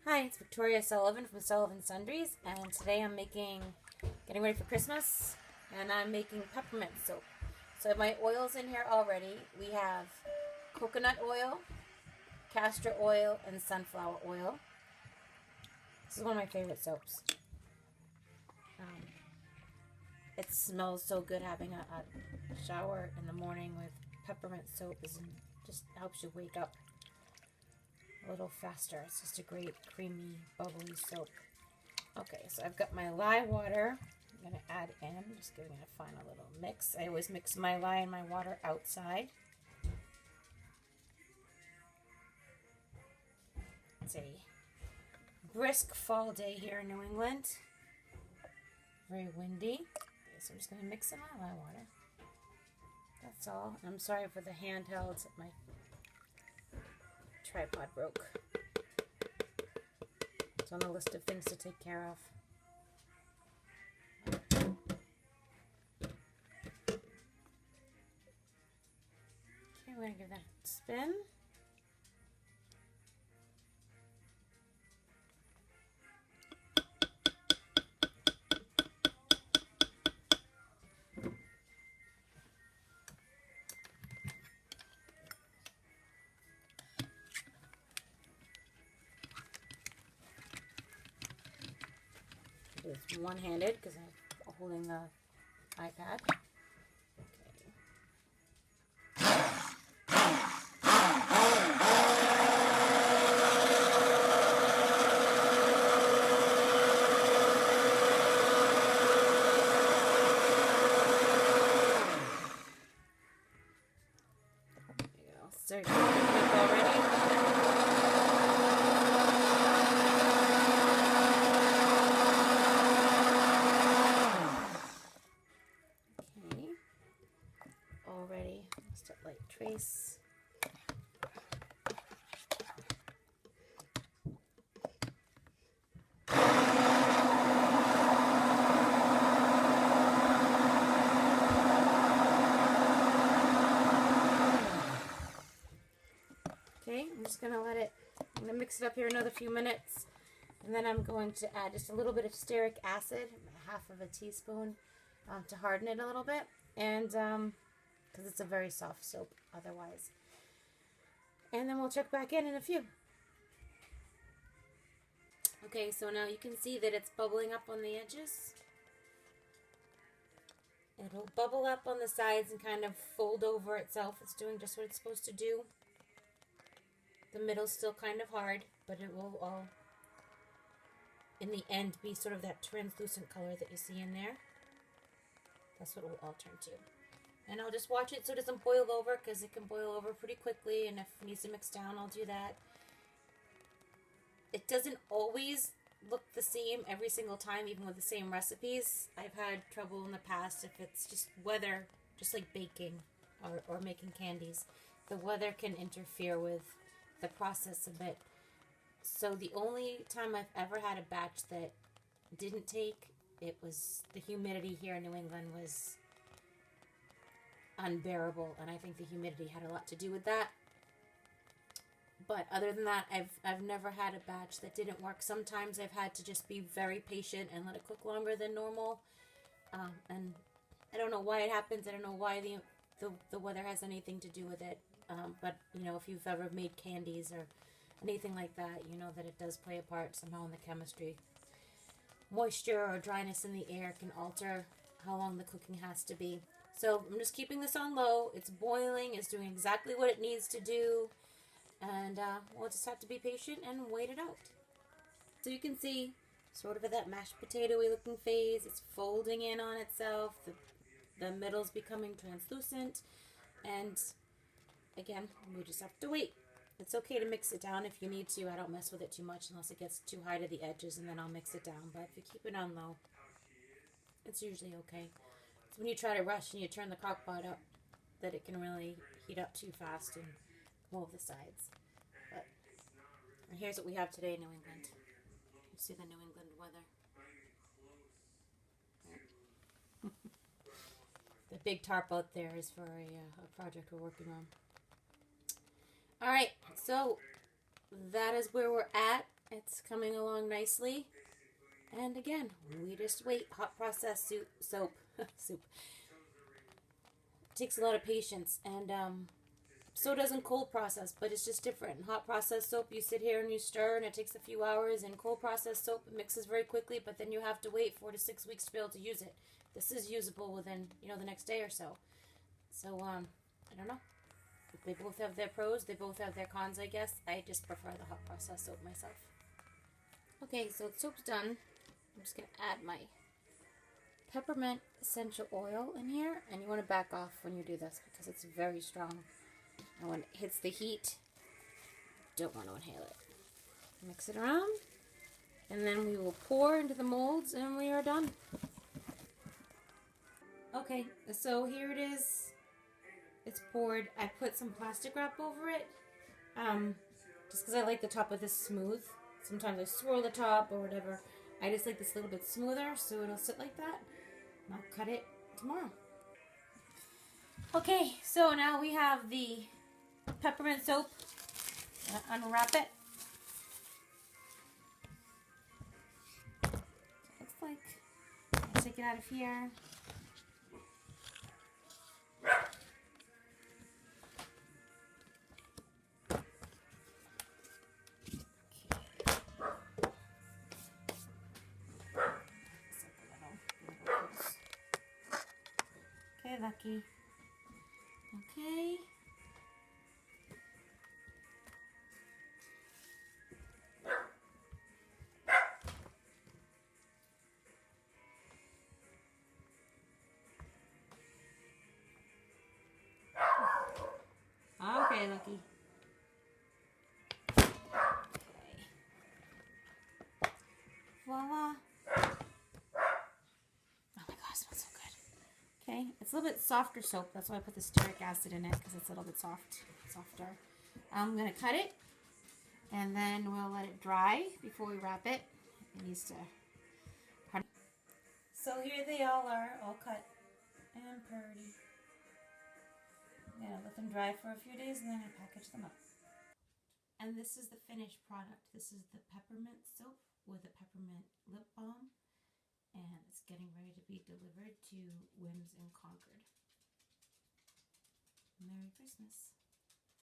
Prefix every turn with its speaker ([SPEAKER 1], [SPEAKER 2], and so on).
[SPEAKER 1] Hi, it's Victoria Sullivan from Sullivan Sundries, and today I'm getting ready for Christmas, and I'm making peppermint soap. So I have my oils in here already. We have coconut oil, castor oil, and sunflower oil. This is one of my favorite soaps. It smells so good having a shower in the morning with peppermint soap. Just helps you wake up a little faster. It's just a great creamy bubbly soap. Okay, so I've got my lye water. I'm going to add in, just giving it a final little mix. I always mix my lye and my water outside. It's a brisk fall day here in New England. Very windy. Okay, so I'm just going to mix in my lye water. That's all. I'm sorry for the handheld. My tripod broke. It's on the list of things to take care of. Okay, we're going to give that a spin. It's one-handed because I'm holding the iPad. There you go. So you're already. Already, just a light trace. Okay, I'm just gonna I'm gonna mix it up here another few minutes, and then I'm going to add just a little bit of stearic acid, half of a teaspoon, to harden it a little bit, and because it's a very soft soap otherwise. And then we'll check back in a few. Okay, so now you can see that it's bubbling up on the edges. It'll bubble up on the sides and kind of fold over itself. It's doing just what it's supposed to do. The middle's still kind of hard, but it will all, in the end, be sort of that translucent color that you see in there. That's what it will all turn to. And I'll just watch it so it doesn't boil over, because it can boil over pretty quickly, and if it needs to mix down, I'll do that. It doesn't always look the same every single time, even with the same recipes. I've had trouble in the past if it's just weather, just like baking or making candies. The weather can interfere with the process a bit. So the only time I've ever had a batch that didn't take, it was the humidity here in New England was unbearable, and I think the humidity had a lot to do with that. But other than that, I've never had a batch that didn't work. Sometimes I've had to just be very patient and let it cook longer than normal, and I don't know why it happens. I don't know why the weather has anything to do with it. But you know, if you've ever made candies or anything like that, you know that it does play a part somehow in the chemistry. Moisture or dryness in the air can alter how long the cooking has to be. So I'm just keeping this on low. It's boiling. It's doing exactly what it needs to do. And we'll just have to be patient and wait it out. So you can see sort of at that mashed potato-y looking phase. It's folding in on itself. The middle's becoming translucent. And again, we just have to wait. It's okay to mix it down if you need to. I don't mess with it too much unless it gets too high to the edges, and then I'll mix it down. But if you keep it on low, it's usually okay. It's when you try to rush and you turn the crock pot up that it can really heat up too fast and come over the sides. But here's what we have today in New England. You see the New England weather. The big tarp out there is for a project we're working on. Alright, so that is where we're at. It's coming along nicely. And again, we just wait. Hot process soap. Soup. It takes a lot of patience. And so doesn't cold process, but it's just different. In hot process soap, you sit here and you stir, and it takes a few hours. In cold process soap, it mixes very quickly, but then you have to wait 4 to 6 weeks to be able to use it. This is usable within, the next day or so. So, I don't know. They both have their pros. They both have their cons, I guess. I just prefer the hot process soap myself. Okay, so the soap's done. I'm just going to add my peppermint essential oil in here. And you want to back off when you do this because it's very strong. And when it hits the heat, don't want to inhale it. Mix it around. And then we will pour into the molds and we are done. Okay, so here it is. It's poured. I put some plastic wrap over it. Just because I like the top of this smooth. Sometimes I swirl the top or whatever. I just like this a little bit smoother, so it'll sit like that. And I'll cut it tomorrow. Okay, so now we have the peppermint soap. Unwrap it. Looks like. I'll take it out of here. Okay, Lucky. Okay. Okay, Lucky. Okay. Voila. Oh my gosh, it smells so good. Okay, it's a little bit softer soap. That's why I put the stearic acid in it, because it's a little bit softer. I'm going to cut it, and then we'll let it dry before we wrap it. It needs to... So here they all are, all cut and pretty. Yeah, let them dry for a few days, and then I package them up. And this is the finished product. This is the peppermint soap with a peppermint lip balm. And it's getting ready to be delivered to Whims in Concord. Merry Christmas.